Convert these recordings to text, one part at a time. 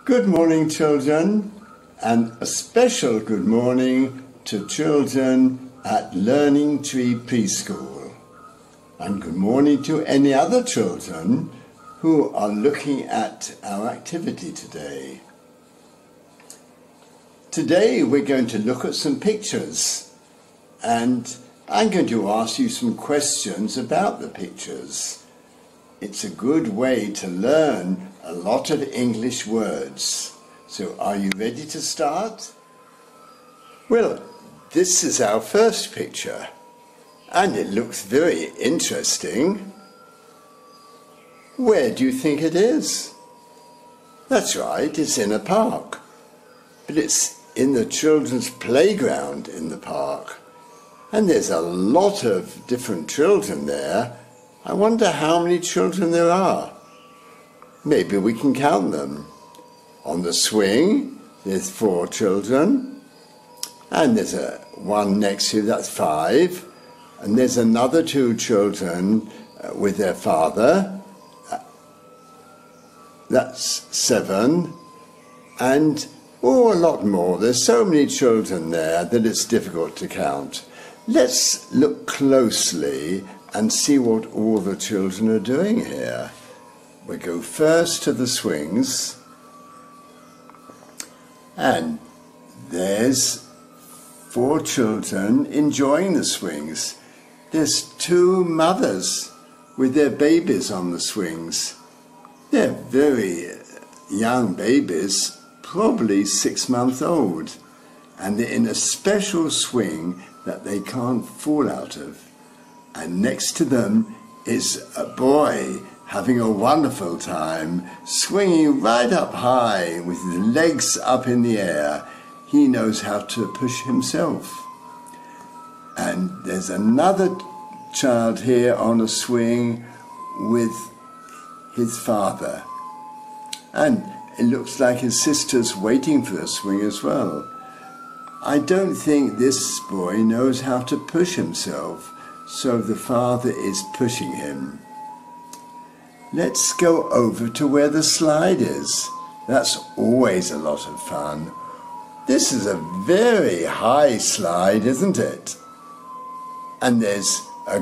Good morning, children, and a special good morning to children at Learning Tree Preschool. And good morning to any other children who are looking at our activity today. Today we're going to look at some pictures, and I'm going to ask you some questions about the pictures. It's a good way to learn a lot of English words. So are you ready to start? Well, this is our first picture, and it looks very interesting. Where do you think it is? That's right, it's in a park. But it's in the children's playground in the park. And there's a lot of different children there. I wonder how many children there are. Maybe we can count them. On the swing, there's 4 children. And there's one next to you, that's 5. And there's another 2 children with their father. That's 7. And a lot more. There's so many children there that it's difficult to count. Let's look closely and see what all the children are doing here. We go first to the swings, and there's 4 children enjoying the swings. There's 2 mothers with their babies on the swings. They're very young babies, probably 6 months old, and they're in a special swing that they can't fall out of. And next to them is a boy having a wonderful time, swinging right up high with his legs up in the air. He knows how to push himself. And there's another child here on a swing with his father. And it looks like his sister's waiting for the swing as well. I don't think this boy knows how to push himself, so the father is pushing him. Let's go over to where the slide is. That's always a lot of fun. This is a very high slide, isn't it? And there's a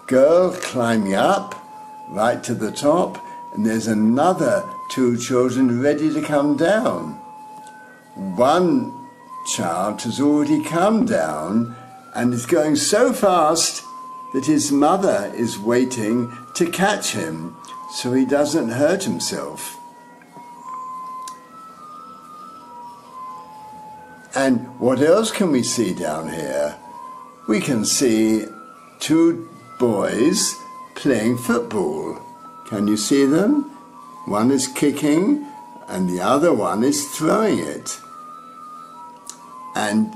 girl climbing up right to the top, and there's another 2 children ready to come down. One child has already come down and is going so fast that his mother is waiting to catch him so he doesn't hurt himself. And what else can we see down here? We can see 2 boys playing football. Can you see them? One is kicking and the other one is throwing it. And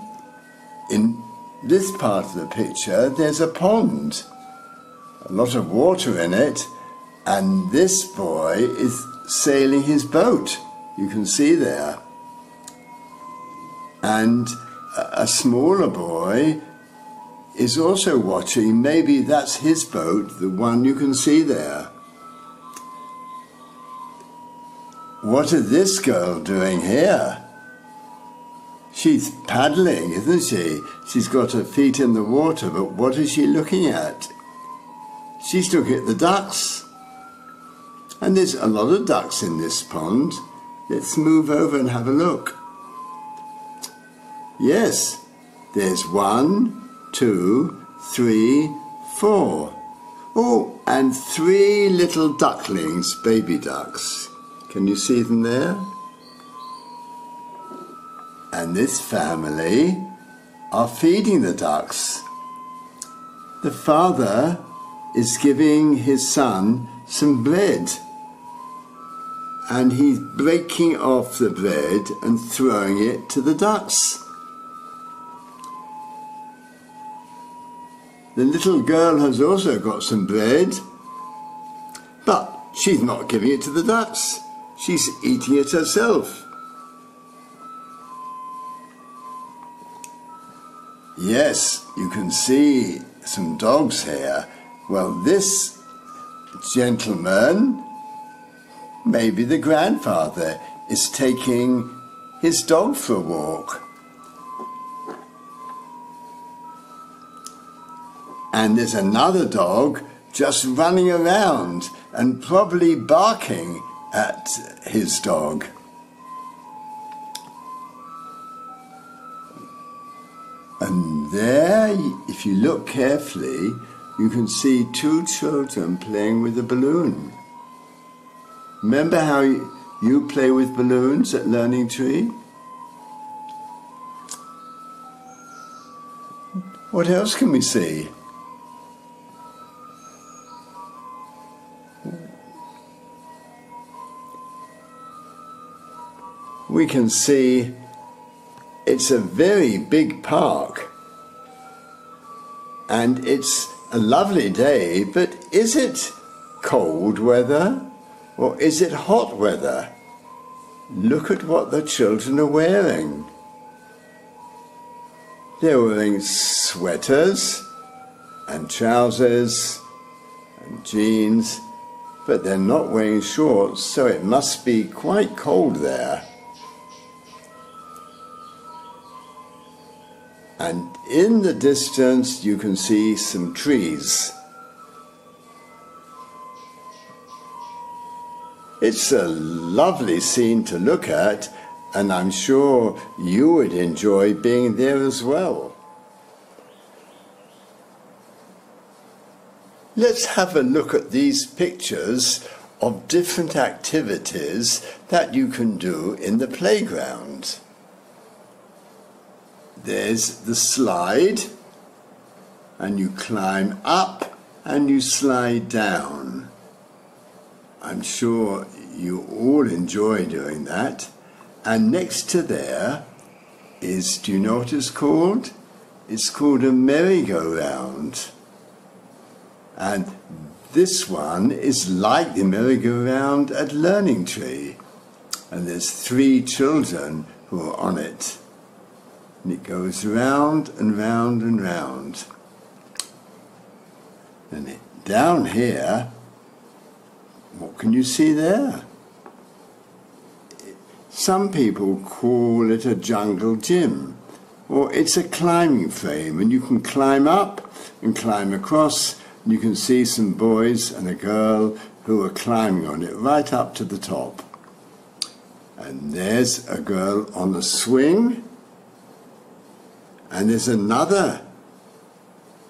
in this part of the picture, there's a pond, a lot of water in it, and this boy is sailing his boat. You can see there. And a smaller boy is also watching. Maybe that's his boat, the one you can see there. What is this girl doing here? She's paddling, isn't she? She's got her feet in the water, but what is she looking at? She's looking at the ducks. And there's a lot of ducks in this pond. Let's move over and have a look. Yes, there's 1, 2, 3, 4. Oh, and 3 little ducklings, baby ducks. Can you see them there? And this family are feeding the ducks. The father is giving his son some bread, and he's breaking off the bread and throwing it to the ducks. The little girl has also got some bread, but she's not giving it to the ducks. She's eating it herself. Yes, you can see some dogs here. Well, this gentleman, maybe the grandfather, is taking his dog for a walk. And there's another dog just running around and probably barking at his dog. And there, if you look carefully, you can see two children playing with a balloon. Remember how you play with balloons at Learning Tree? What else can we see? We can see it's a very big park and it's a lovely day, but is it cold weather or is it hot weather? Look at what the children are wearing. They're wearing sweaters and trousers and jeans, but they're not wearing shorts, so it must be quite cold there. And in the distance you can see some trees. It's a lovely scene to look at, and I'm sure you would enjoy being there as well. Let's have a look at these pictures of different activities that you can do in the playground. There's the slide, and you climb up and you slide down. I'm sure you all enjoy doing that. And next to there is, do you know what it's called? It's called a merry-go-round. And this one is like the merry-go-round at Learning Tree. And there's 3 children who are on it. And it goes round and round and round. And down here, what can you see there? Some people call it a jungle gym, or it's a climbing frame, and you can climb up and climb across, and you can see some boys and a girl who are climbing on it right up to the top. And there's a girl on a swing, and there's another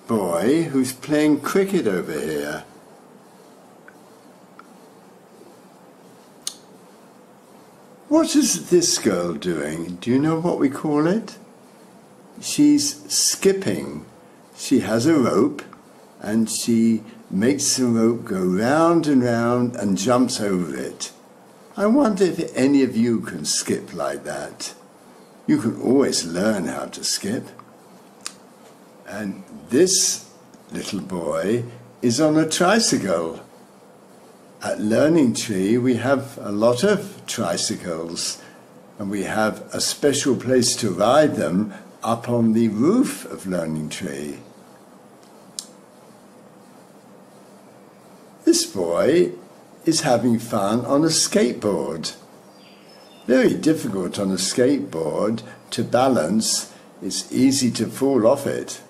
boy who's playing cricket over here. What is this girl doing? Do you know what we call it? She's skipping. She has a rope and she makes the rope go round and round and jumps over it. I wonder if any of you can skip like that. You can always learn how to skip. And this little boy is on a tricycle. At Learning Tree we have a lot of tricycles, and we have a special place to ride them up on the roof of Learning Tree. This boy is having fun on a skateboard. Very difficult on a skateboard to balance. It's easy to fall off it.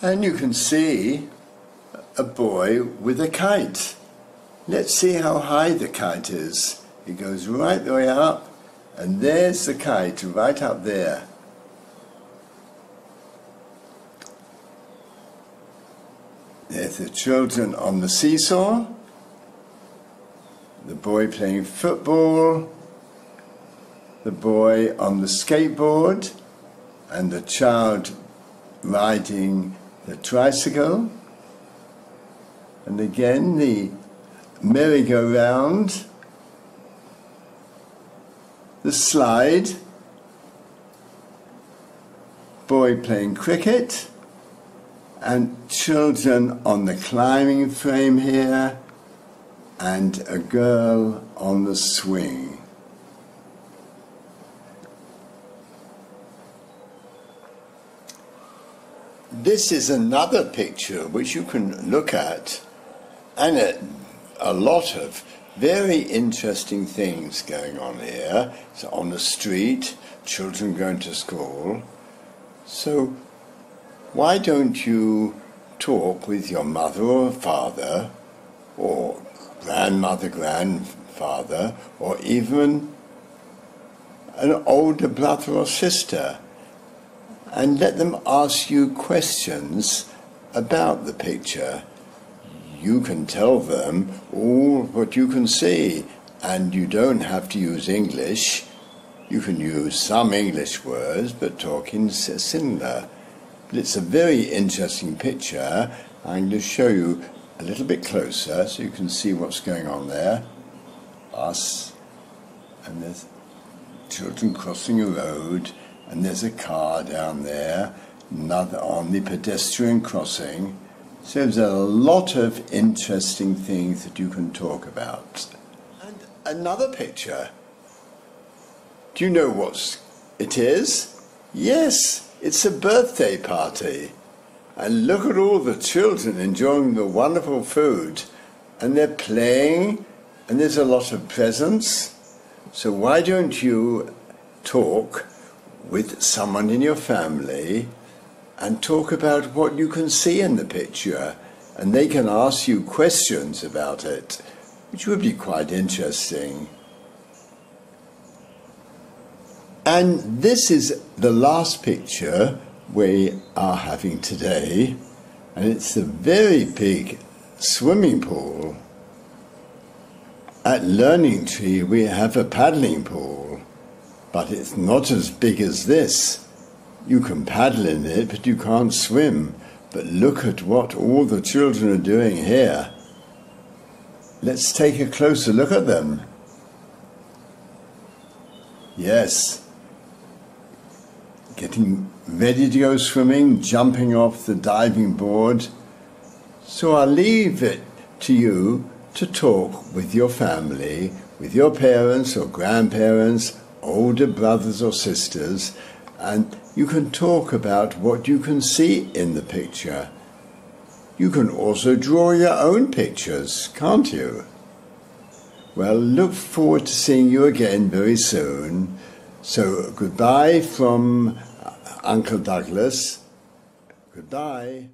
And you can see a boy with a kite. Let's see how high the kite is. It goes right the way up, and there's the kite right up there. There's the children on the seesaw, the boy playing football, the boy on the skateboard, and the child riding the tricycle, and again the merry-go-round, the slide, boy playing cricket, and children on the climbing frame here, and a girl on the swing. This is another picture which you can look at, and a lot of very interesting things going on here. It's on the street, children going to school. So why don't you talk with your mother or father, or grandmother, grandfather, or even an older brother or sister, and let them ask you questions about the picture. You can tell them all what you can see, and you don't have to use English. You can use some English words, but talk in similar. But it's a very interesting picture. I'm going to show you a little bit closer so you can see what's going on there. Us, and there's children crossing a road, and there's a car down there, another on the pedestrian crossing. So there's a lot of interesting things that you can talk about. And another picture. Do you know what it is? Yes, it's a birthday party. And look at all the children enjoying the wonderful food. And they're playing, and there's a lot of presents. So why don't you talk with someone in your family and talk about what you can see in the picture, and they can ask you questions about it, which would be quite interesting. And this is the last picture we are having today, and it's a very big swimming pool. At Learning Tree we have a paddling pool, but it's not as big as this. You can paddle in it, but you can't swim. But look at what all the children are doing here. Let's take a closer look at them. Yes, getting ready to go swimming, jumping off the diving board. So I'll leave it to you to talk with your family, with your parents or grandparents, older brothers or sisters, and you can talk about what you can see in the picture. You can also draw your own pictures, can't you? Well, look forward to seeing you again very soon. So goodbye from Uncle Douglas. Goodbye.